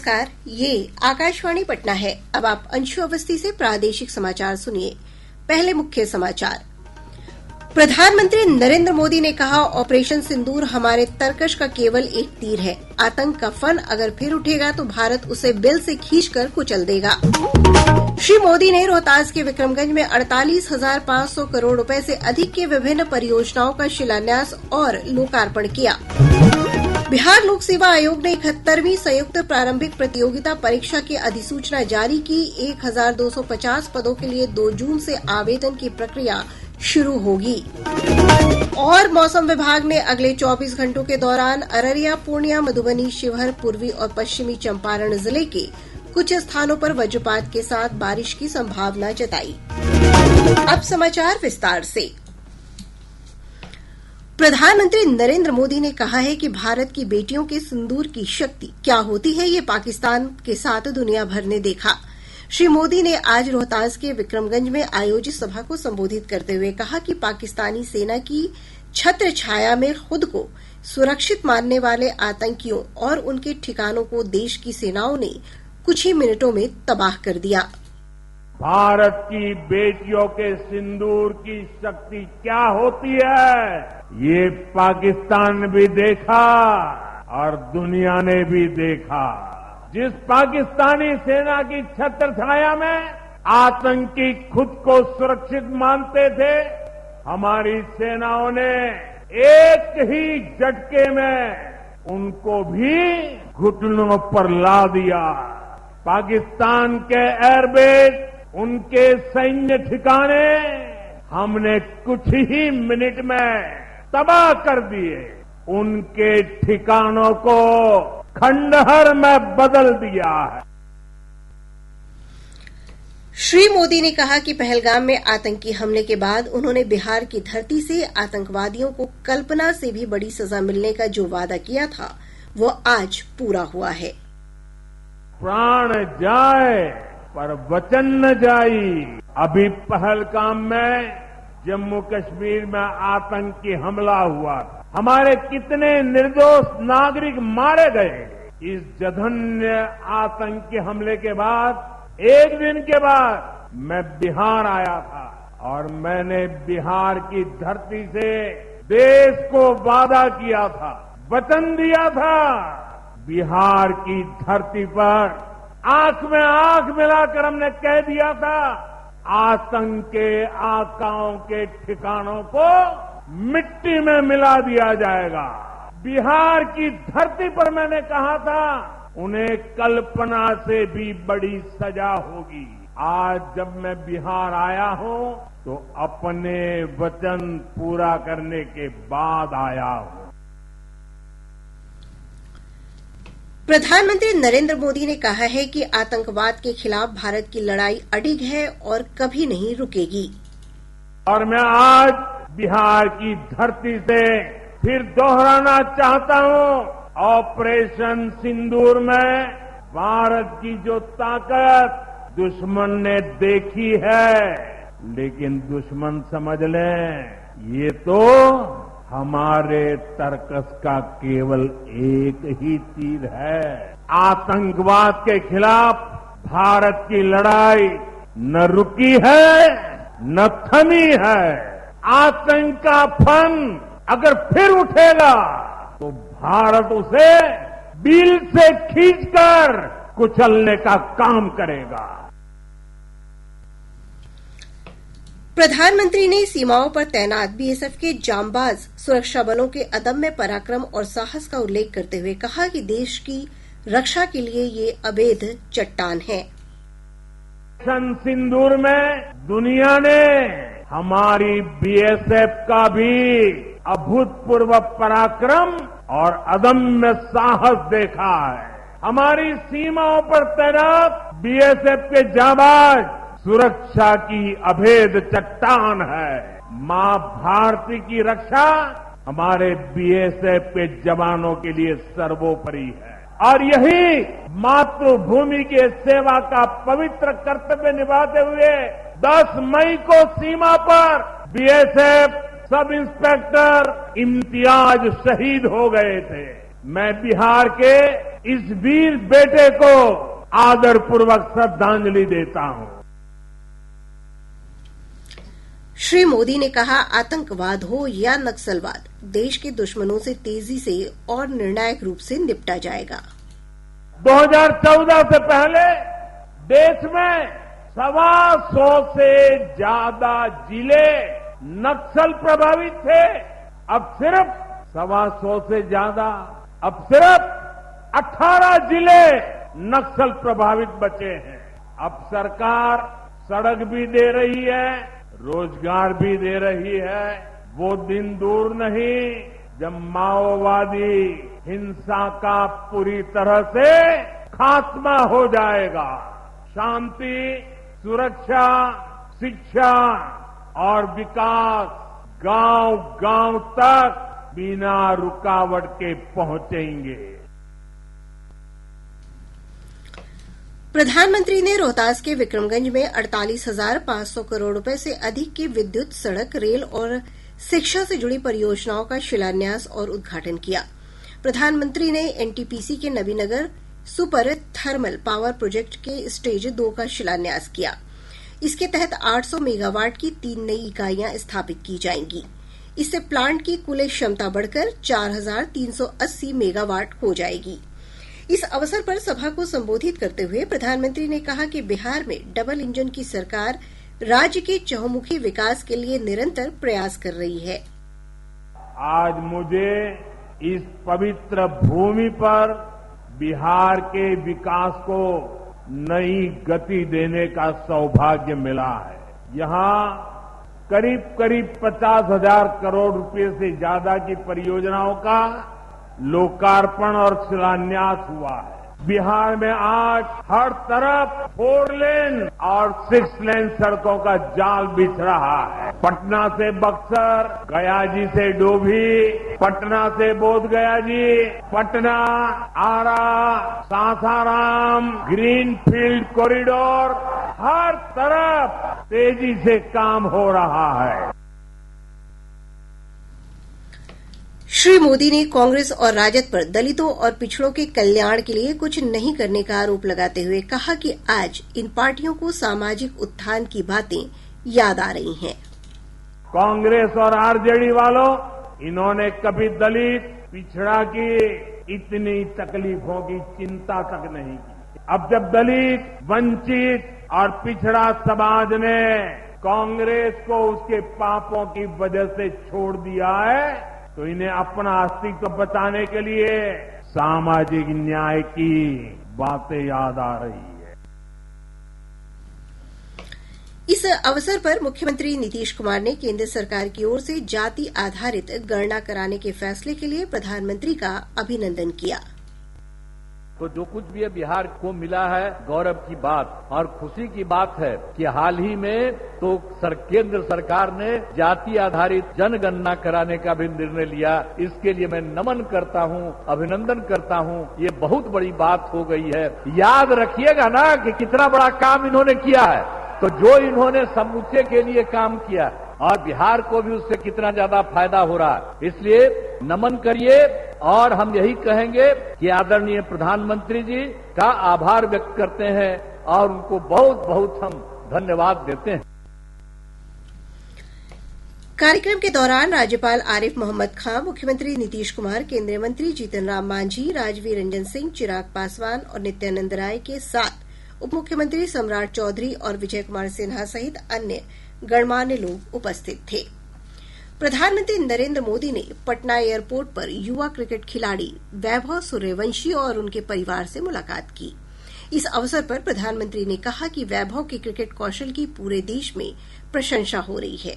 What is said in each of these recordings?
नमस्कार, ये आकाशवाणी पटना है। अब आप अंशु अवस्थी से प्रादेशिक समाचार सुनिए। पहले मुख्य समाचार। प्रधानमंत्री नरेंद्र मोदी ने कहा, ऑपरेशन सिंदूर हमारे तरकश का केवल एक तीर है। आतंक का फन अगर फिर उठेगा तो भारत उसे बिल से खींचकर कुचल देगा। श्री मोदी ने रोहतास के विक्रमगंज में 48,500 करोड़ रुपए से अधिक की विभिन्न परियोजनाओं का शिलान्यास और लोकार्पण किया। बिहार लोक सेवा आयोग ने 71वीं संयुक्त प्रारंभिक प्रतियोगिता परीक्षा की अधिसूचना जारी की। 1,250 पदों के लिए 2 जून से आवेदन की प्रक्रिया शुरू होगी। और मौसम विभाग ने अगले 24 घंटों के दौरान अररिया, पूर्णिया, मधुबनी, शिवहर, पूर्वी और पश्चिमी चंपारण जिले के कुछ स्थानों पर वज्रपात के साथ बारिश की संभावना जताई। अब समाचार विस्तार से। प्रधानमंत्री नरेंद्र मोदी ने कहा है कि भारत की बेटियों के सिंदूर की शक्ति क्या होती है, ये पाकिस्तान के साथ दुनिया भर ने देखा। श्री मोदी ने आज रोहतास के विक्रमगंज में आयोजित सभा को संबोधित करते हुए कहा कि पाकिस्तानी सेना की छत्र छाया में खुद को सुरक्षित मानने वाले आतंकियों और उनके ठिकानों को देश की सेनाओं ने कुछ ही मिनटों में तबाह कर दिया। भारत की बेटियों के सिंदूर की शक्ति क्या होती है, ये पाकिस्तान ने भी देखा और दुनिया ने भी देखा। जिस पाकिस्तानी सेना की छत्र छाया में आतंकी खुद को सुरक्षित मानते थे, हमारी सेनाओं ने एक ही झटके में उनको भी घुटनों पर ला दिया। पाकिस्तान के एयरबेस, उनके सैन्य ठिकाने हमने कुछ ही मिनट में तबाह कर दिए। उनके ठिकानों को खंडहर में बदल दिया है। श्री मोदी ने कहा कि पहलगाम में आतंकी हमले के बाद उन्होंने बिहार की धरती से आतंकवादियों को कल्पना से भी बड़ी सजा मिलने का जो वादा किया था, वो आज पूरा हुआ है। प्राण जाए पर वचन न जाई। अभी पहलगाम में जम्मू कश्मीर में आतंकी हमला हुआ था, हमारे कितने निर्दोष नागरिक मारे गए। इस जघन्य आतंकी हमले के बाद एक दिन के बाद मैं बिहार आया था और मैंने बिहार की धरती से देश को वादा किया था, वचन दिया था। बिहार की धरती पर आंख में आंख मिलाकर हमने कह दिया था, आतंक के आकाओं के ठिकानों को मिट्टी में मिला दिया जाएगा। बिहार की धरती पर मैंने कहा था, उन्हें कल्पना से भी बड़ी सजा होगी। आज जब मैं बिहार आया हूं तो अपने वचन पूरा करने के बाद आया हूं। प्रधानमंत्री नरेंद्र मोदी ने कहा है कि आतंकवाद के खिलाफ भारत की लड़ाई अडिग है और कभी नहीं रुकेगी। और मैं आज बिहार की धरती से फिर दोहराना चाहता हूं, ऑपरेशन सिंदूर में भारत की जो ताकत दुश्मन ने देखी है, लेकिन दुश्मन समझ लें, ये तो हमारे तर्कस का केवल एक ही तीर है। आतंकवाद के खिलाफ भारत की लड़ाई न रुकी है न थमी है। आतंक का फन अगर फिर उठेगा तो भारत उसे बिल से खींचकर कुचलने का काम करेगा। प्रधानमंत्री ने सीमाओं पर तैनात बीएसएफ के जांबाज सुरक्षा बलों के अदम्य पराक्रम और साहस का उल्लेख करते हुए कहा कि देश की रक्षा के लिए ये अभेद चट्टान है। सिंदूर में दुनिया ने हमारी बीएसएफ का भी अभूतपूर्व पराक्रम और अदम्य साहस देखा है। हमारी सीमाओं पर तैनात बीएसएफ के जांबाज सुरक्षा की अभेद चट्टान है। मां भारती की रक्षा हमारे बीएसएफ के जवानों के लिए सर्वोपरि है और यही मातृभूमि के सेवा का पवित्र कर्तव्य निभाते हुए 10 मई को सीमा पर बीएसएफ सब इंस्पेक्टर इम्तियाज शहीद हो गए थे। मैं बिहार के इस वीर बेटे को आदरपूर्वक श्रद्धांजलि देता हूं। श्री मोदी ने कहा, आतंकवाद हो या नक्सलवाद, देश के दुश्मनों से तेजी से और निर्णायक रूप से निपटा जाएगा। 2014 से पहले देश में 125 से ज्यादा जिले नक्सल प्रभावित थे। अब सिर्फ 125 से ज्यादा, अब सिर्फ 18 जिले नक्सल प्रभावित बचे हैं। अब सरकार सड़क भी दे रही है, रोजगार भी दे रही है। वो दिन दूर नहीं जब माओवादी हिंसा का पूरी तरह से खात्मा हो जाएगा। शांति, सुरक्षा, शिक्षा और विकास गांव-गांव तक बिना रुकावट के पहुंचेंगे। प्रधानमंत्री ने रोहतास के विक्रमगंज में 48,500 करोड़ रुपए से अधिक की विद्युत, सड़क, रेल और शिक्षा से जुड़ी परियोजनाओं का शिलान्यास और उद्घाटन किया। प्रधानमंत्री ने एनटीपीसी के Nabinagar super thermal power project के स्टेज 2 का शिलान्यास किया। इसके तहत 800 मेगावाट की 3 नई इकाइयां स्थापित की जाएंगी। इससे प्लांट की कुल क्षमता बढ़कर 4,380 मेगावाट हो जाएगी। इस अवसर पर सभा को संबोधित करते हुए प्रधानमंत्री ने कहा कि बिहार में डबल इंजन की सरकार राज्य के चहुमुखी विकास के लिए निरंतर प्रयास कर रही है। आज मुझे इस पवित्र भूमि पर बिहार के विकास को नई गति देने का सौभाग्य मिला है। यहाँ करीब 50,000 करोड़ रुपए से ज्यादा की परियोजनाओं का लोकार्पण और शिलान्यास हुआ है। बिहार में आज हर तरफ 4 लेन और 6 लेन सड़कों का जाल बिछ रहा है। पटना से बक्सर, गया जी से डोभी, पटना से बोध गया जी, पटना, आरा, सासाराम, ग्रीन फील्ड कॉरिडोर, हर तरफ तेजी से काम हो रहा है। श्री मोदी ने कांग्रेस और राजद पर दलितों और पिछड़ों के कल्याण के लिए कुछ नहीं करने का आरोप लगाते हुए कहा कि आज इन पार्टियों को सामाजिक उत्थान की बातें याद आ रही हैं। कांग्रेस और आरजेडी वालों, इन्होंने कभी दलित, पिछड़ा की इतनी तकलीफों की चिंता तक नहीं की। अब जब दलित, वंचित और पिछड़ा समाज ने कांग्रेस को उसके पापों की वजह से छोड़ दिया है, तो इन्हें अपना अस्तित्व बचाने के लिए सामाजिक न्याय की बातें याद आ रही है। इस अवसर पर मुख्यमंत्री नीतीश कुमार ने केंद्र सरकार की ओर से जाति आधारित गणना कराने के फैसले के लिए प्रधानमंत्री का अभिनंदन किया। तो जो कुछ भी बिहार को मिला है, गौरव की बात और खुशी की बात है कि हाल ही में तो केंद्र सरकार ने जाति आधारित जनगणना कराने का भी निर्णय लिया। इसके लिए मैं नमन करता हूं, अभिनंदन करता हूं। ये बहुत बड़ी बात हो गई है। याद रखिएगा ना कि कितना बड़ा काम इन्होंने किया है। तो जो इन्होंने समूचे के लिए काम किया और बिहार को भी उससे कितना ज्यादा फायदा हो रहा है, इसलिए नमन करिए। और हम यही कहेंगे कि आदरणीय प्रधानमंत्री जी का आभार व्यक्त करते हैं और उनको बहुत बहुत हम धन्यवाद देते हैं। कार्यक्रम के दौरान राज्यपाल आरिफ मोहम्मद खान, मुख्यमंत्री नीतीश कुमार, केंद्रीय मंत्री जीतन राम मांझी, राजवीर रंजन सिंह, चिराग पासवान और नित्यानंद राय के साथ उप मुख्यमंत्री सम्राट चौधरी और विजय कुमार सिन्हा सहित अन्य गणमान्य लोग उपस्थित थे। प्रधानमंत्री नरेंद्र मोदी ने पटना एयरपोर्ट पर युवा क्रिकेट खिलाड़ी वैभव सूर्यवंशी और उनके परिवार से मुलाकात की। इस अवसर पर प्रधानमंत्री ने कहा कि वैभव के क्रिकेट कौशल की पूरे देश में प्रशंसा हो रही है।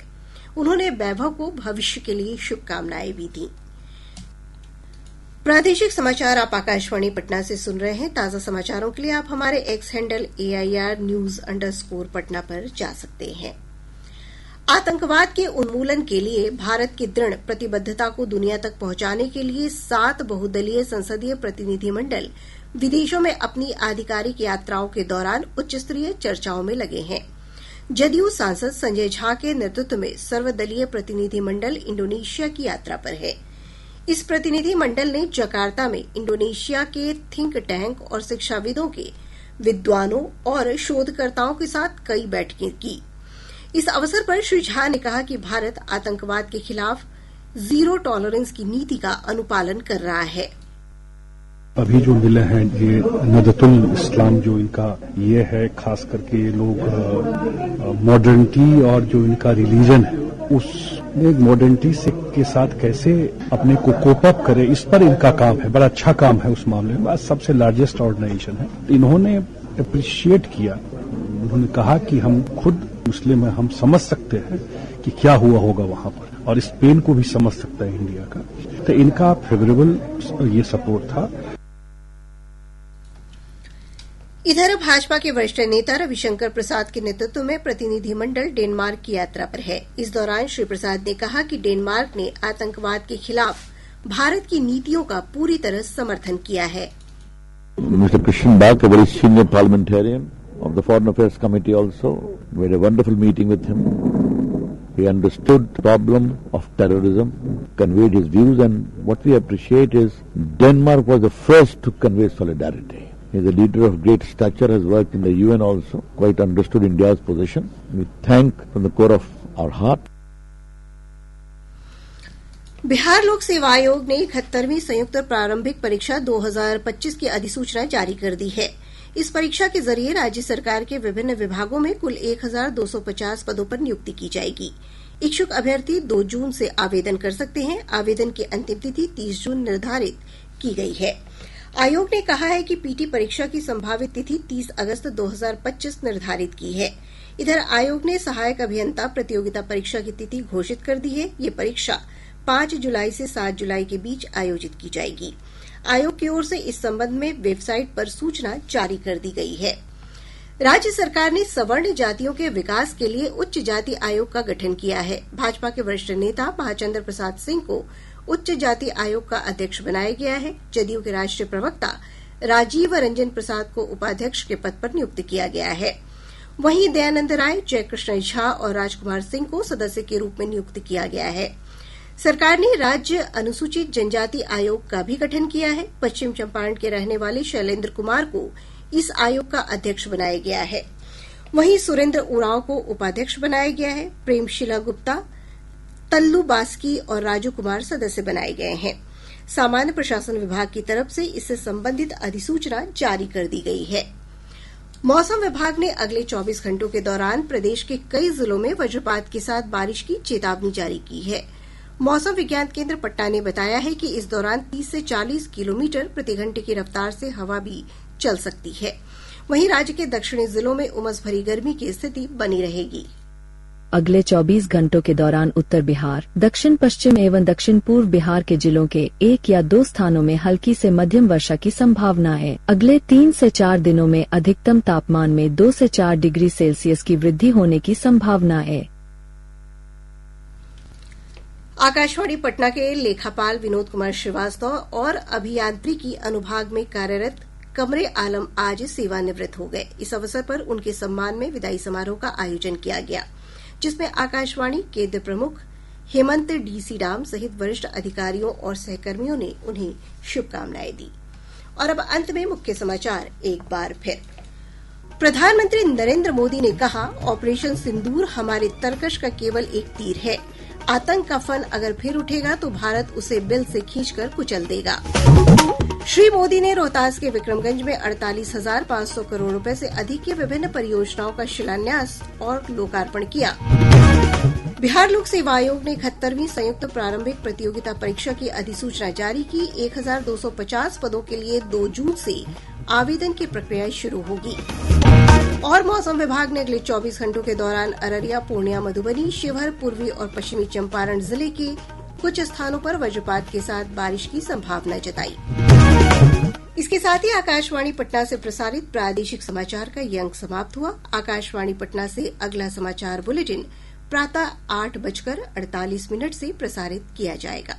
उन्होंने वैभव को भविष्य के लिए शुभकामनाएं भी दी। प्रादेशिक समाचार आप आकाशवाणी पटना से सुन रहे हैं। ताजा समाचारों के लिए आप हमारे एक्स हैंडल AIR_News_पटना पर जा सकते हैं। आतंकवाद के उन्मूलन के लिए भारत की दृढ़ प्रतिबद्धता को दुनिया तक पहुंचाने के लिए 7 बहुदलीय संसदीय प्रतिनिधिमंडल विदेशों में अपनी आधिकारिक यात्राओं के दौरान उच्चस्तरीय चर्चाओं में लगे हैं। जदयू सांसद संजय झा के नेतृत्व में सर्वदलीय प्रतिनिधिमंडल इंडोनेशिया की यात्रा पर है। इस प्रतिनिधि मंडल ने जकार्ता में इंडोनेशिया के थिंक टैंक और शिक्षाविदों के विद्वानों और शोधकर्ताओं के साथ कई बैठकें की। इस अवसर पर श्री झा ने कहा कि भारत आतंकवाद के खिलाफ जीरो टॉलरेंस की नीति का अनुपालन कर रहा है। अभी जो मिले हैं ये नदतुल इस्लाम जो इनका ये है, खास करके ये लोग मॉडर्निटी और जो इनका रिलीजन है उसमें मॉडर्निटी से के साथ कैसे अपने को कोप अप करे, इस पर इनका काम है। बड़ा अच्छा काम है उस मामले में। सबसे लार्जेस्ट ऑर्गेनाइजेशन है। इन्होंने अप्रिशिएट किया, उन्होंने कहा कि हम खुद मुस्लिम हैं, हम समझ सकते हैं कि क्या हुआ होगा वहां पर, और इस पेन को भी समझ सकता है इंडिया का। तो इनका फेवरेबल ये सपोर्ट था। इधर भाजपा के वरिष्ठ नेता रविशंकर प्रसाद के नेतृत्व में प्रतिनिधिमंडल डेनमार्क की यात्रा पर है। इस दौरान श्री प्रसाद ने कहा कि डेनमार्क ने आतंकवाद के खिलाफ भारत की नीतियों का पूरी तरह समर्थन किया है। Mr. Christian Bach, a very senior parliamentarian of the Foreign Affairs Committee also, we had a wonderful meeting with him. He understood the problem of terrorism, conveyed his views, and what we appreciate is Denmark was the first to convey solidarity. He is a leader of great stature, has worked in the UN also, quite understood India's position. We thank from the core of our heart. Bihar लोक सेवा आयोग ने 71वीं संयुक्त प्रारंभिक परीक्षा 2025 की अधिसूचना जारी कर दी है। इस परीक्षा के जरिए राज्य सरकार के विभिन्न विभागों में कुल 1250 पदों पर नियुक्ति की जाएगी। इच्छुक अभ्यर्थी 2 जून से आवेदन कर सकते हैं। आवेदन की अंतिम तिथि 30 जून निर्धारित की गई है। आयोग ने कहा है कि पीटी परीक्षा की संभावित तिथि 30 अगस्त 2025 निर्धारित की है। इधर आयोग ने सहायक अभियंता प्रतियोगिता परीक्षा की तिथि घोषित कर दी है। ये परीक्षा 5 जुलाई से 7 जुलाई के बीच आयोजित की जाएगी। आयोग की ओर से इस संबंध में वेबसाइट पर सूचना जारी कर दी गई है। राज्य सरकार ने सवर्ण जातियों के विकास के लिए उच्च जाति आयोग का गठन किया है। भाजपा के वरिष्ठ नेता महाचंद्र प्रसाद सिंह को उच्च जाति आयोग का अध्यक्ष बनाया गया है। जदयू के राष्ट्रीय प्रवक्ता राजीव रंजन प्रसाद को उपाध्यक्ष के पद पर नियुक्त किया गया है। वहीं दयानंद राय, जयकृष्ण झा और राजकुमार सिंह को सदस्य के रूप में नियुक्त किया गया है। सरकार ने राज्य अनुसूचित जनजाति आयोग का भी गठन किया है। पश्चिम चंपारण के रहने वाले शैलेंद्र कुमार को इस आयोग का अध्यक्ष बनाया गया है। वहीं सुरेंद्र उरांव को उपाध्यक्ष बनाया गया है। प्रेमशिला गुप्ता, तल्लू बास्की और राजू कुमार सदस्य बनाए गए हैं। सामान्य प्रशासन विभाग की तरफ से इससे संबंधित अधिसूचना जारी कर दी गई है। मौसम विभाग ने अगले 24 घंटों के दौरान प्रदेश के कई जिलों में वज्रपात के साथ बारिश की चेतावनी जारी की है। मौसम विज्ञान केंद्र पटना ने बताया है कि इस दौरान 30 से 40 किलोमीटर प्रति घंटे की रफ्तार से हवा भी चल सकती है। वहीं राज्य के दक्षिणी जिलों में उमस भरी गर्मी की स्थिति बनी रहेगी। अगले 24 घंटों के दौरान उत्तर बिहार, दक्षिण पश्चिम एवं दक्षिण पूर्व बिहार के जिलों के 1 या 2 स्थानों में हल्की से मध्यम वर्षा की संभावना है। अगले 3 से 4 दिनों में अधिकतम तापमान में 2 से 4 डिग्री सेल्सियस की वृद्धि होने की संभावना है। आकाशवाणी पटना के लेखापाल विनोद कुमार श्रीवास्तव और अभियांत्रिकी अनुभाग में कार्यरत कमरे आलम आज सेवानिवृत्त हो गए। इस अवसर पर उनके सम्मान में विदाई समारोह का आयोजन किया गया, जिसमें आकाशवाणी केंद्र प्रमुख हेमंत डीसी राम सहित वरिष्ठ अधिकारियों और सहकर्मियों ने उन्हें शुभकामनाएं दी। और अब अंत में मुख्य समाचार एक बार फिर। प्रधानमंत्री नरेंद्र मोदी ने कहा, ऑपरेशन सिंदूर हमारे तरकश का केवल एक तीर है। आतंक का फन अगर फिर उठेगा तो भारत उसे बिल से खींचकर कुचल देगा। श्री मोदी ने रोहतास के विक्रमगंज में 48,500 करोड़ रुपए से अधिक की विभिन्न परियोजनाओं का शिलान्यास और लोकार्पण किया। बिहार लोक सेवा आयोग ने 71वीं संयुक्त प्रारंभिक प्रतियोगिता परीक्षा की अधिसूचना जारी की। 1250 पदों के लिए 2 जून से आवेदन की प्रक्रिया शुरू होगी। और मौसम विभाग ने अगले 24 घंटों के दौरान अररिया, पूर्णिया, मधुबनी, शिवहर, पूर्वी और पश्चिमी चंपारण जिले के कुछ स्थानों पर वज्रपात के साथ बारिश की संभावना जताई। इसके साथ ही आकाशवाणी पटना से प्रसारित प्रादेशिक समाचार का ये अंक समाप्त हुआ। आकाशवाणी पटना से अगला समाचार बुलेटिन प्रातः 8:48 से प्रसारित किया जाएगा।